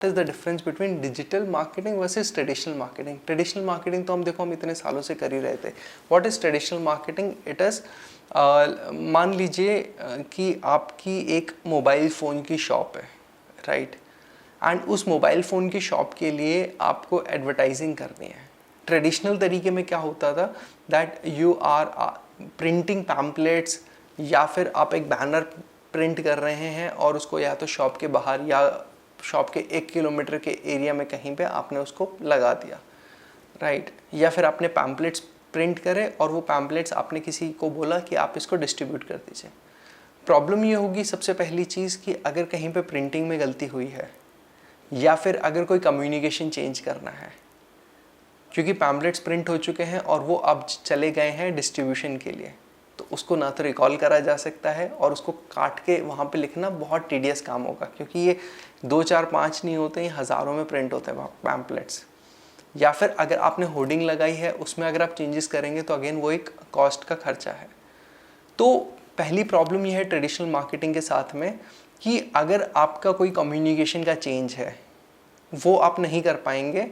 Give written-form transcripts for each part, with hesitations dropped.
Is the difference between digital marketing versus traditional marketing. Traditional marketing तो हम देखो हम इतने सालों से कर ही रहे थे। What is traditional marketing? It is मान लीजिए कि आपकी एक मोबाइल फ़ोन की शॉप है, राइट, एंड उस मोबाइल फ़ोन की शॉप के लिए आपको एडवर्टाइजिंग करनी है। ट्रेडिशनल तरीके में क्या होता था that you are printing pamphlets, या फिर आप एक बैनर प्रिंट कर रहे हैं और उसको या तो शॉप के बाहर या शॉप के 1 किलोमीटर के एरिया में कहीं पे आपने उसको लगा दिया, राइट, या फिर आपने पैम्पलेट्स प्रिंट करे और वो पैम्पलेट्स आपने किसी को बोला कि आप इसको डिस्ट्रीब्यूट कर दीजिए। प्रॉब्लम ये होगी सबसे पहली चीज़ कि अगर कहीं पे प्रिंटिंग में गलती हुई है या फिर अगर कोई कम्युनिकेशन चेंज करना है, क्योंकि पैम्पलेट्स प्रिंट हो चुके हैं और वो अब चले गए हैं डिस्ट्रीब्यूशन के लिए, तो उसको ना तो रिकॉल करा जा सकता है और उसको काट के वहाँ पे लिखना बहुत टीडियस काम होगा, क्योंकि ये 2 4 5 नहीं होते, ये हज़ारों में प्रिंट होते हैं पैम्पलेट्स। या फिर अगर आपने होर्डिंग लगाई है उसमें अगर आप चेंजेस करेंगे तो अगेन वो एक कॉस्ट का खर्चा है। तो पहली प्रॉब्लम ये है ट्रेडिशनल मार्केटिंग के साथ में कि अगर आपका कोई कम्युनिकेशन का चेंज है वो आप नहीं कर पाएंगे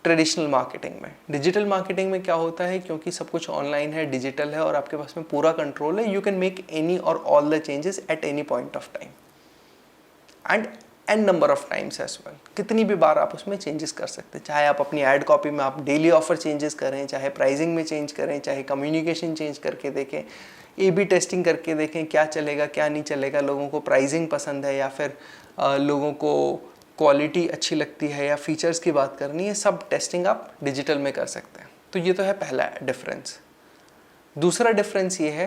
ट्रेडिशनल मार्केटिंग में। डिजिटल मार्केटिंग में क्या होता है, क्योंकि सब कुछ ऑनलाइन है, डिजिटल है और आपके पास में पूरा कंट्रोल है, यू कैन मेक एनी और all the changes at any point of time and N number of times as well. कितनी भी बार आप उसमें चेंजेस कर सकते हैं, चाहे आप अपनी एड कॉपी में आप डेली ऑफर चेंजेस करें, चाहे प्राइसिंग में चेंज करें, चाहे कम्युनिकेशन चेंज करके देखें, A/B टेस्टिंग करके देखें क्या चलेगा क्या नहीं चलेगा, लोगों को प्राइसिंग पसंद है या फिर लोगों को क्वालिटी अच्छी लगती है या फीचर्स की बात करनी है, सब टेस्टिंग आप डिजिटल में कर सकते हैं। तो ये तो है पहला डिफरेंस। दूसरा डिफरेंस ये है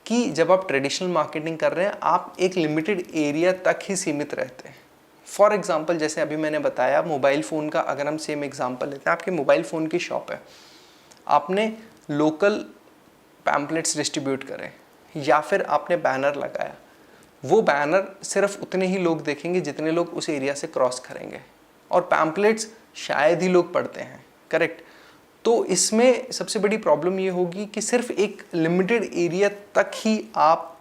कि जब आप ट्रेडिशनल मार्केटिंग कर रहे हैं आप एक लिमिटेड एरिया तक ही सीमित रहते हैं। फॉर एग्जांपल जैसे अभी मैंने बताया मोबाइल फ़ोन का, अगर हम सेम एग्जांपल लेते हैं, आपके मोबाइल फ़ोन की शॉप है, आपने लोकल पैम्पलेट्स डिस्ट्रीब्यूट करें या फिर आपने बैनर लगाया, वो बैनर सिर्फ उतने ही लोग देखेंगे जितने लोग उस एरिया से क्रॉस करेंगे, और पैम्पलेट्स शायद ही लोग पढ़ते हैं, करेक्ट। तो इसमें सबसे बड़ी प्रॉब्लम ये होगी कि सिर्फ एक लिमिटेड एरिया तक ही आप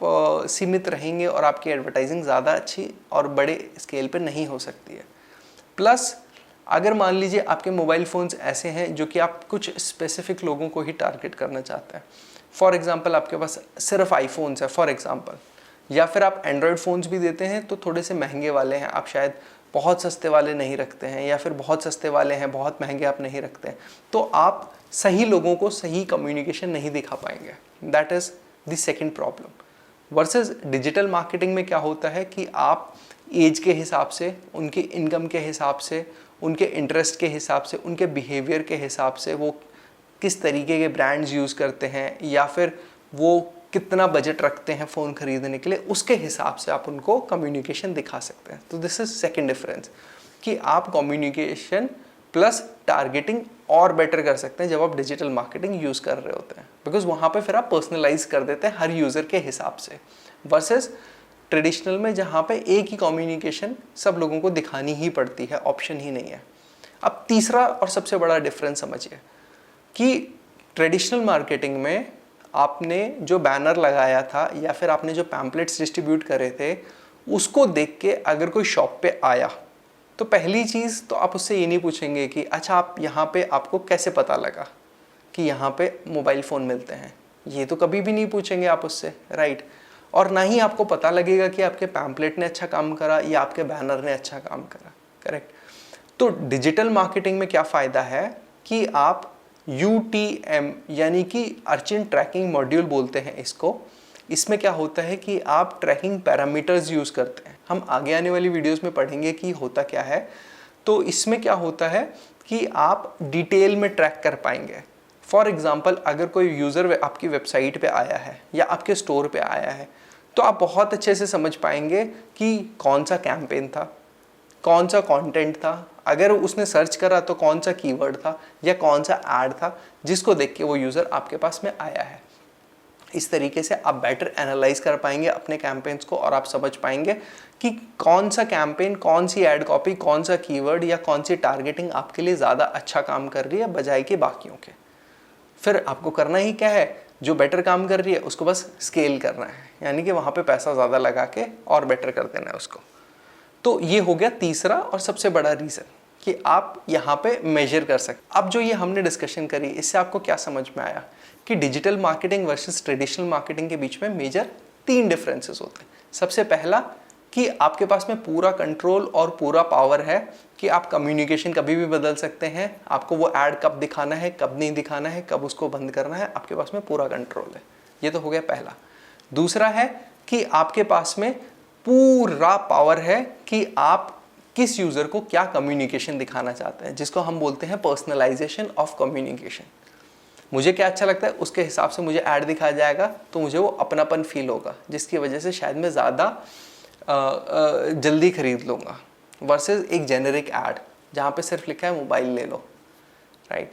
सीमित रहेंगे और आपकी एडवर्टाइजिंग ज़्यादा अच्छी और बड़े स्केल पे नहीं हो सकती है। प्लस अगर मान लीजिए आपके मोबाइल फ़ोन्स ऐसे हैं जो कि आप कुछ स्पेसिफिक लोगों को ही टारगेट करना चाहते हैं, फॉर एग्ज़ाम्पल आपके पास सिर्फ आईफोन्स है फॉर एग्ज़ाम्पल, या फिर आप एंड्रॉयड फ़ोन्स भी देते हैं तो थोड़े से महंगे वाले हैं, आप शायद बहुत सस्ते वाले नहीं रखते हैं, या फिर बहुत सस्ते वाले हैं बहुत महंगे आप नहीं रखते हैं, तो आप सही लोगों को सही कम्युनिकेशन नहीं दिखा पाएंगे। That is the second problem. Versus digital marketing में क्या होता है कि आप एज के हिसाब से, उनके इनकम के हिसाब से, उनके इंटरेस्ट के हिसाब से, उनके बिहेवियर के हिसाब से, वो किस तरीके के ब्रांड्स यूज़ करते हैं या फिर वो कितना बजट रखते हैं फ़ोन ख़रीदने के लिए, उसके हिसाब से आप उनको कम्युनिकेशन दिखा सकते हैं। तो दिस इज़ सेकंड डिफरेंस कि आप कम्युनिकेशन प्लस टारगेटिंग और बेटर कर सकते हैं जब आप डिजिटल मार्केटिंग यूज़ कर रहे होते हैं, बिकॉज वहाँ पे फिर आप पर्सनलाइज कर देते हैं हर यूज़र के हिसाब से, वर्सेस ट्रेडिशनल में जहाँ पे एक ही कम्युनिकेशन सब लोगों को दिखानी ही पड़ती है, ऑप्शन ही नहीं है। अब तीसरा और सबसे बड़ा डिफरेंस समझिए कि ट्रेडिशनल मार्केटिंग में आपने जो बैनर लगाया था या फिर आपने जो पैम्पलेट्स डिस्ट्रीब्यूट करे थे उसको देख के अगर कोई शॉप पे आया तो पहली चीज़ तो आप उससे ये नहीं पूछेंगे कि अच्छा आप यहाँ पे आपको कैसे पता लगा कि यहाँ पे मोबाइल फ़ोन मिलते हैं, ये तो कभी भी नहीं पूछेंगे आप उससे, राइट। और ना ही आपको पता लगेगा कि आपके पैम्पलेट ने अच्छा काम करा या आपके बैनर ने अच्छा काम करा, करेक्ट। तो डिजिटल मार्केटिंग में क्या फ़ायदा है कि आप UTM यानी कि अर्चिन ट्रैकिंग मॉड्यूल बोलते हैं इसको, इसमें क्या होता है कि आप ट्रैकिंग पैरामीटर्स यूज़ करते हैं। हम आगे आने वाली वीडियोस में पढ़ेंगे कि होता क्या है। तो इसमें क्या होता है कि आप डिटेल में ट्रैक कर पाएंगे। फॉर एग्ज़ाम्पल अगर कोई यूज़र आपकी वेबसाइट पे आया है या आपके स्टोर पे आया है तो आप बहुत अच्छे से समझ पाएंगे कि कौन सा कैंपेन था, कौन सा कंटेंट था, अगर उसने सर्च करा तो कौन सा कीवर्ड था या कौन सा ऐड था जिसको देख के वो यूज़र आपके पास में आया है। इस तरीके से आप बेटर एनालाइज कर पाएंगे अपने कैंपेन्स को और आप समझ पाएंगे कि कौन सा कैंपेन, कौन सी ऐड कॉपी, कौन सा कीवर्ड या कौन सी टारगेटिंग आपके लिए ज़्यादा अच्छा काम कर रही है बजाय के बाकियों के। फिर आपको करना ही क्या है, जो बेटर काम कर रही है उसको बस स्केल करना है, यानी कि वहाँ पे पैसा ज़्यादा लगा के और बेटर कर देना है उसको। तो ये हो गया तीसरा और सबसे बड़ा रीज़न कि आप यहाँ पे मेजर कर सकते। अब जो ये हमने डिस्कशन करी, इससे आपको क्या समझ में आया कि digital marketing versus traditional marketing के बीच में मेजर 3 डिफरेंसेस होते हैं। सबसे पहला कि आपके पास में पूरा कंट्रोल और पूरा पावर है कि आप कम्युनिकेशन कभी भी बदल सकते हैं, आपको वो ऐड कब दिखाना है, कब नहीं दिखाना है, कब उसको बंद करना है, आपके पास में पूरा कंट्रोल है। ये तो हो गया पहला। दूसरा है कि आपके पास में पूरा पावर है कि आप किस यूज़र को क्या कम्युनिकेशन दिखाना चाहते हैं, जिसको हम बोलते हैं पर्सनलाइजेशन ऑफ कम्युनिकेशन। मुझे क्या अच्छा लगता है उसके हिसाब से मुझे ऐड दिखाया जाएगा, तो मुझे वो अपनापन फील होगा, जिसकी वजह से शायद मैं ज़्यादा जल्दी खरीद लूँगा वर्सेस एक जेनेरिक ऐड जहाँ पे सिर्फ लिखा है मोबाइल ले लो, राइट।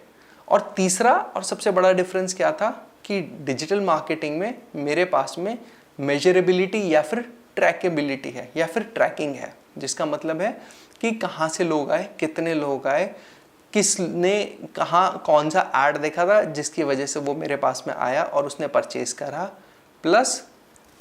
और तीसरा और सबसे बड़ा डिफरेंस क्या था कि डिजिटल मार्केटिंग में मेरे पास में मेजरेबिलिटी या फिर ट्रैकेबिलिटी है या फिर ट्रैकिंग है, जिसका मतलब है कि कहाँ से लोग आए, कितने लोग आए, किसने कहाँ कौन सा ऐड देखा था जिसकी वजह से वो मेरे पास में आया और उसने परचेज करा, प्लस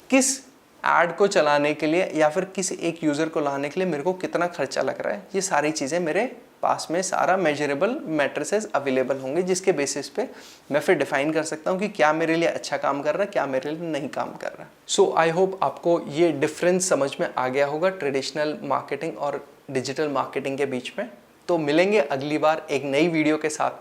किस ऐड को चलाने के लिए या फिर किस एक यूज़र को लाने के लिए मेरे को कितना खर्चा लग रहा है। ये सारी चीज़ें मेरे पास में सारा मेजरेबल मैट्रिसेस अवेलेबल होंगे, जिसके बेसिस पे मैं फिर डिफाइन कर सकता हूँ कि क्या मेरे लिए अच्छा काम कर रहा है, क्या मेरे लिए नहीं काम कर रहा है। सो आई होप आपको ये डिफरेंस समझ में आ गया होगा ट्रेडिशनल मार्केटिंग और डिजिटल मार्केटिंग के बीच में। तो मिलेंगे अगली बार एक नई वीडियो के साथ।